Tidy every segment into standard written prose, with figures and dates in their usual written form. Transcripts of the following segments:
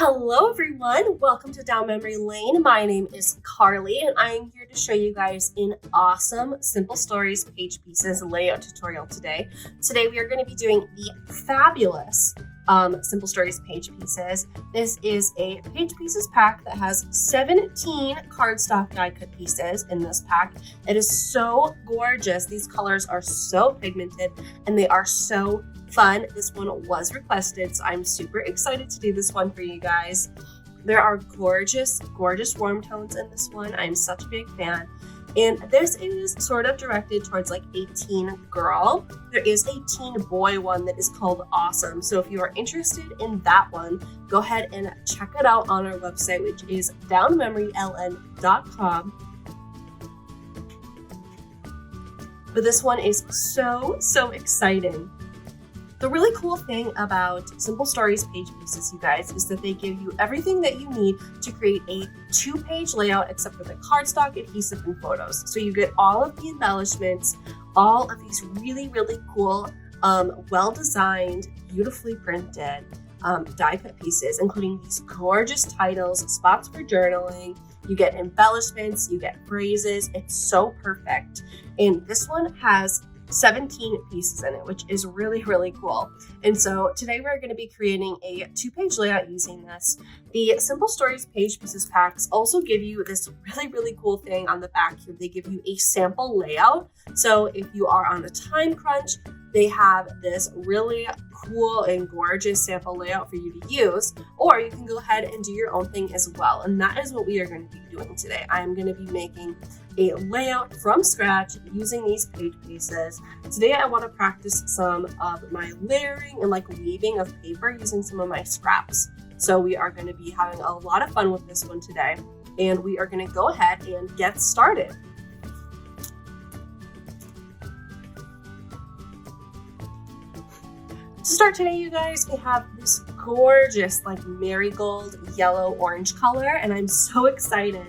Hello everyone, welcome to Down Memory Lane. My name is Carly and I am here to show you guys an awesome Simple Stories page pieces layout tutorial today. Today we are going to be doing the fabulous Simple Stories page pieces. This is a page pieces pack that has 17 cardstock die cut pieces in this pack. It is so gorgeous. These colors are so pigmented and they are so fun. This one was requested, so I'm super excited to do this one for you guys. There are gorgeous warm tones in this one. I'm such a big fan. And this is sort of directed towards like a teen girl. There is a teen boy one that is called Awesome. So if you are interested in that one, go ahead and check it out on our website, which is downmemoryln.com. But this one is so exciting. The really cool thing about Simple Stories page pieces, you guys, is that they give you everything that you need to create a 2-page layout except for the cardstock, adhesive, and photos. So you get all of the embellishments, all of these really cool, well-designed, beautifully printed die cut pieces, including these gorgeous titles, spots for journaling. You get embellishments, you get phrases. It's so perfect. And this one has 17 pieces in it, which is really cool. And so today we're going to be creating a 2-page layout using this. The Simple Stories page pieces packs also give you this really cool thing on the back here. They give you a sample layout. So if you are on a time crunch, they have this really cool and gorgeous sample layout for you to use, or you can go ahead and do your own thing as well. And that is what we are going to be doing today. I am going to be making a layout from scratch using these page pieces. Today I want to practice some of my layering and like weaving of paper using some of my scraps. So we are going to be having a lot of fun with this one today, and we are going to go ahead and get started. To start today, you guys, we have this gorgeous like marigold yellow orange color, and I'm so excited.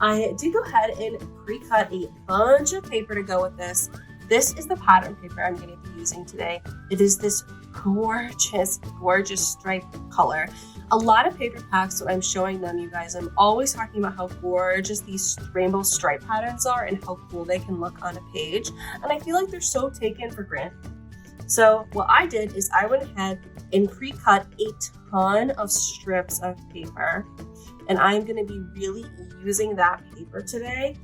I did go ahead and pre-cut a bunch of paper to go with this. This is the pattern paper I'm going to be using today. It is this gorgeous striped color. A lot of paper packs, when I'm showing them, you guys, I'm always talking about how gorgeous these rainbow stripe patterns are and how cool they can look on a page. And I feel like they're so taken for granted. So what I did is I went ahead and pre-cut a ton of strips of paper. And I'm going to be really using that paper today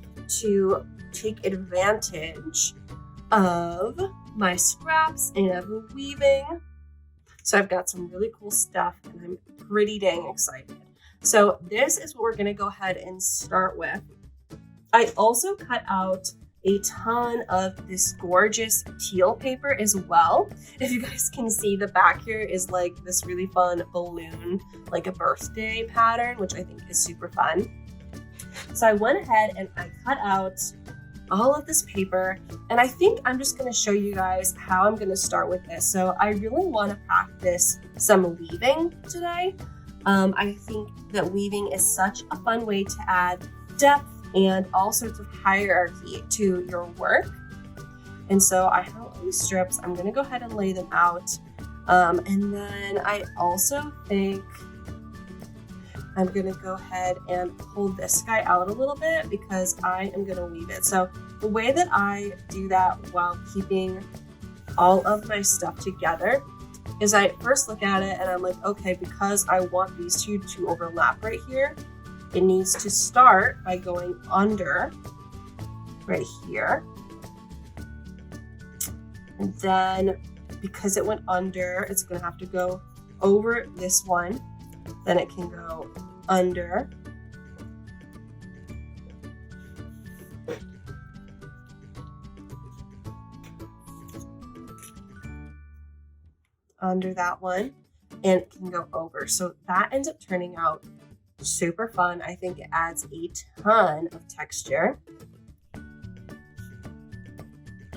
to take advantage of my scraps and of weaving. So I've got some really cool stuff and I'm pretty dang excited. So this is what we're going to go ahead and start with. I also cut out a ton of this gorgeous teal paper as well. If you guys can see, the back here is like this really fun balloon, like a birthday pattern, which I think is super fun. So I went ahead and I cut out all of this paper, and I think I'm just going to show you guys how I'm going to start with this. So I really want to practice some weaving today. I think that weaving is such a fun way to add depth and all sorts of hierarchy to your work. And so I have all these strips. I'm going to go ahead and lay them out. And then I also think I'm going to go ahead and pull this guy out a little bit because I am going to weave it. So the way that I do that while keeping all of my stuff together is I first look at it and I'm like, okay, because I want these two to overlap right here, it needs to start by going under right here. And then because it went under, it's going to have to go over this one. Then it can go under. Under that one, and it can go over. So that ends up turning out super fun. I think it adds a ton of texture.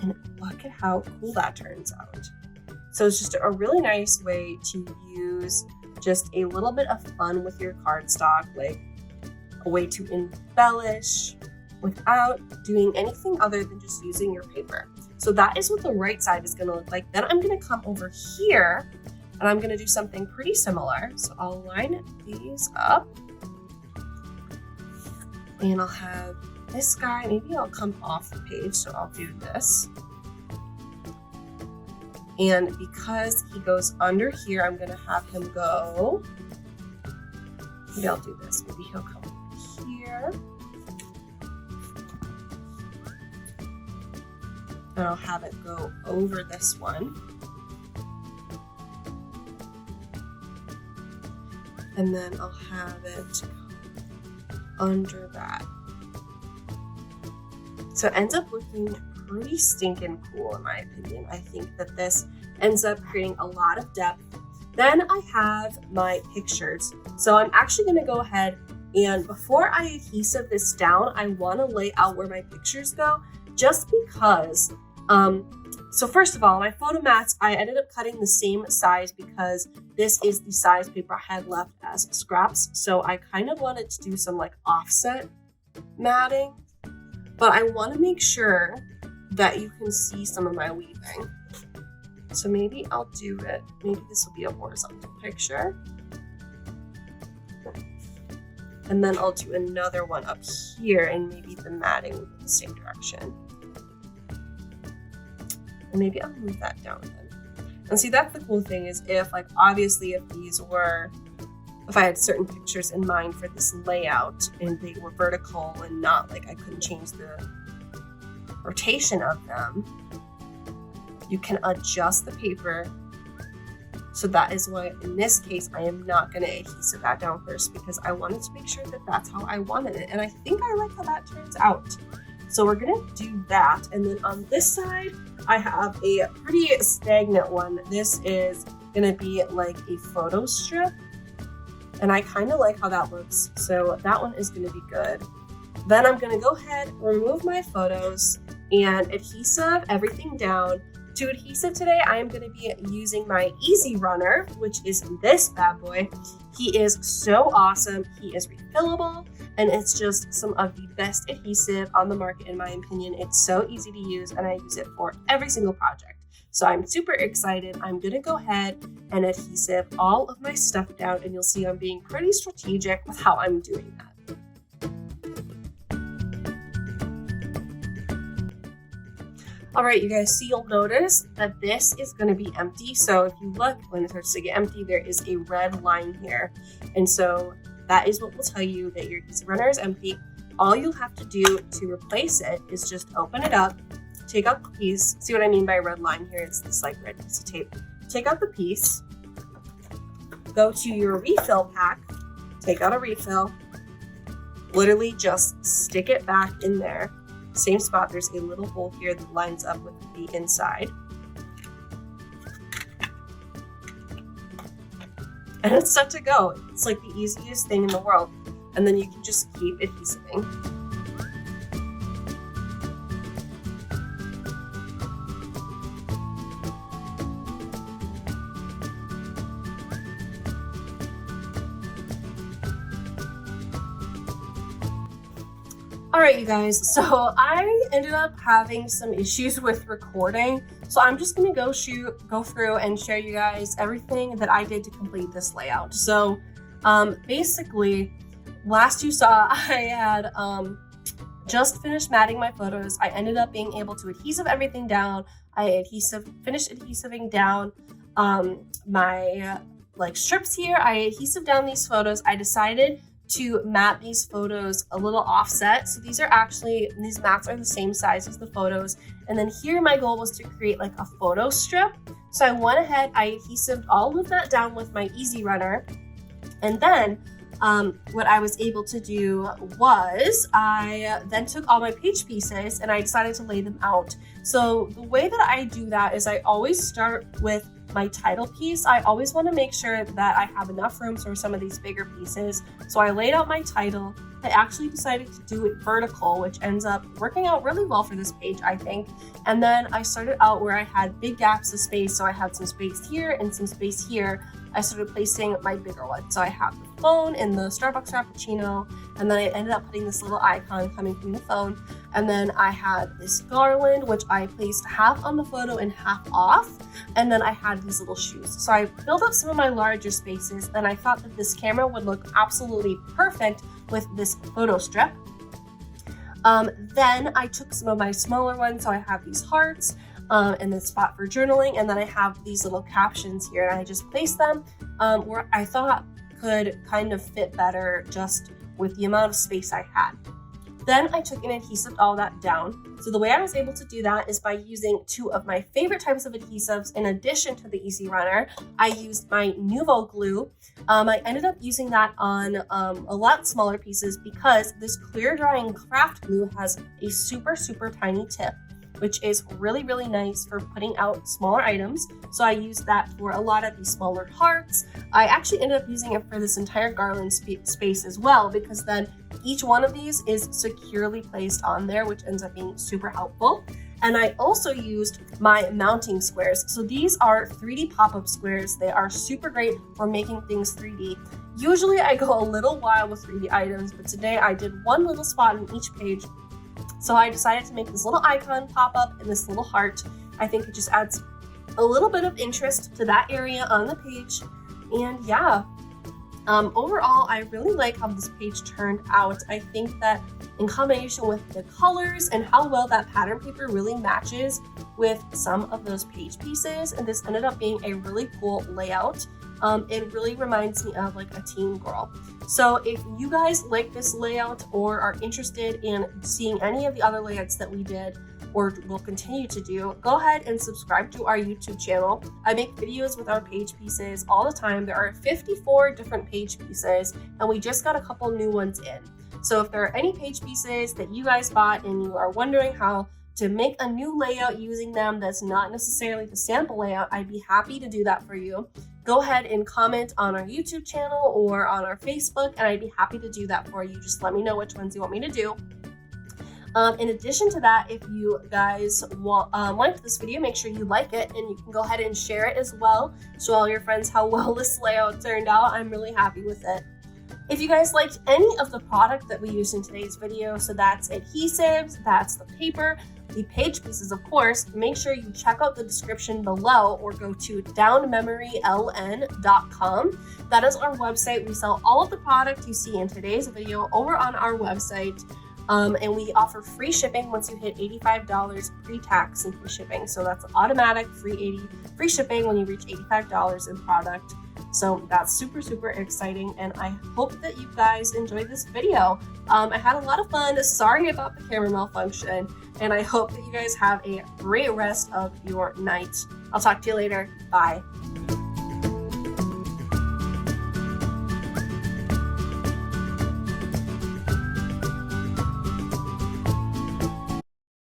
And look at how cool that turns out. So it's just a really nice way to use just a little bit of fun with your cardstock, like a way to embellish without doing anything other than just using your paper. So that is what the right side is going to look like. Then I'm going to come over here And I'm gonna do something pretty similar. So I'll line these up and I'll have this guy, maybe I'll come off the page. So I'll do this. And because he goes under here, I'm gonna have him go, maybe I'll do this. Maybe he'll come over here. And I'll have it go over this one. And then I'll have it under that. So it ends up looking pretty stinking cool in my opinion. I think that this ends up creating a lot of depth. Then I have my pictures. So I'm actually gonna go ahead and before I adhesive this down, I wanna lay out where my pictures go just because, so first of all, my photo mats, I ended up cutting the same size because this is the size paper I had left as scraps. So I kind of wanted to do some like offset matting, but I want to make sure that you can see some of my weaving. So maybe I'll do it. Maybe this will be a horizontal picture. And then I'll do another one up here and maybe the matting will go the same direction. And maybe I'll move that down then. And see, that's the cool thing is if like, obviously if I had certain pictures in mind for this layout and they were vertical and not like I couldn't change the rotation of them, you can adjust the paper. So that is why in this case, I am not gonna adhesive that down first because I wanted to make sure that that's how I wanted it. And I think I like how that turns out. So we're gonna do that. And then on this side, I have a pretty stagnant one. This is gonna be like a photo strip. And I kind of like how that looks. So that one is gonna be good. Then I'm gonna go ahead, remove my photos and adhesive everything down. To adhesive today, I am gonna be using my Easy Runner, which is this bad boy. He is so awesome. He is refillable and it's just some of the best adhesive on the market in my opinion. It's so easy to use and I use it for every single project. So I'm super excited. I'm gonna go ahead and adhesive all of my stuff down and you'll see I'm being pretty strategic with how I'm doing that. All right, you guys, so you'll notice that this is gonna be empty. So if you look, when it starts to get empty, there is a red line here. And so that is what will tell you that your Easy Runner is empty. All you'll have to do to replace it is just open it up, take out the piece. See what I mean by red line here? It's this like red piece of tape. Take out the piece, go to your refill pack, take out a refill, literally just stick it back in there. Same spot, there's a little hole here that lines up with the inside. And it's set to go. It's like the easiest thing in the world. And then you can just keep adhesiving. All right, you guys, so I ended up having some issues with recording. So I'm just gonna go through and share you guys everything that I did to complete this layout. So basically, last you saw, I had just finished matting my photos. I ended up being able to adhesive everything down. I finished adhesiving down my like strips here. I adhesive down these photos. I decided to mat these photos a little offset. So these mats are the same size as the photos. And then here my goal was to create like a photo strip. So I went ahead, I adhesived all of that down with my Easy Runner. And then what I was able to do was I then took all my page pieces and I decided to lay them out. So the way that I do that is I always start with my title piece. I always want to make sure that I have enough room for some of these bigger pieces. So I laid out my title, I actually decided to do it vertical, which ends up working out really well for this page, I think. And then I started out where I had big gaps of space, so I had some space here and some space here. I started placing my bigger one. So I have the phone and the Starbucks Frappuccino, and then I ended up putting this little icon coming from the phone. And then I had this garland, which I placed half on the photo and half off. And then I had these little shoes. So I filled up some of my larger spaces, and I thought that this camera would look absolutely perfect with this photo strip. Then I took some of my smaller ones. So I have these hearts, and the spot for journaling, and then I have these little captions here, and I just placed them where I thought could kind of fit better just with the amount of space I had. Then I took and adhesived all that down. So the way I was able to do that is by using two of my favorite types of adhesives in addition to the Easy Runner. I used my Nuvo glue. I ended up using that on a lot smaller pieces because this clear drying craft glue has a super tiny tip, which is really nice for putting out smaller items. So I used that for a lot of these smaller hearts. I actually ended up using it for this entire garland space as well, because then each one of these is securely placed on there, which ends up being super helpful. And I also used my mounting squares. So these are 3D pop-up squares. They are super great for making things 3D. Usually I go a little wild with 3D items, but today I did one little spot in each page. So I decided to make this little icon pop up and this little heart. I think it just adds a little bit of interest to that area on the page. And yeah, overall, I really like how this page turned out. I think that in combination with the colors and how well that pattern paper really matches with some of those page pieces, and this ended up being a really cool layout. It really reminds me of like a teen girl. So if you guys like this layout or are interested in seeing any of the other layouts that we did or will continue to do, go ahead and subscribe to our YouTube channel. I make videos with our page pieces all the time. There are 54 different page pieces, and we just got a couple new ones in. So if there are any page pieces that you guys bought and you are wondering how to make a new layout using them that's not necessarily the sample layout, I'd be happy to do that for you. Go ahead and comment on our YouTube channel or on our Facebook, and I'd be happy to do that for you. Just let me know which ones you want me to do. In addition to that, if you guys liked this video, make sure you like it, and you can go ahead and share it as well. Show all your friends how well this layout turned out. I'm really happy with it. If you guys liked any of the product that we used in today's video, so that's adhesives, that's the paper, the page pieces, of course, make sure you check out the description below or go to downmemoryln.com. That is our website. We sell all of the product you see in today's video over on our website. And we offer free shipping once you hit $85 pre-tax and free shipping. So that's automatic free shipping when you reach $85 in product. So that's super exciting, and I hope that you guys enjoyed this video. I had a lot of fun. Sorry about the camera malfunction, and I hope that you guys have a great rest of your night. I'll talk to you later. Bye.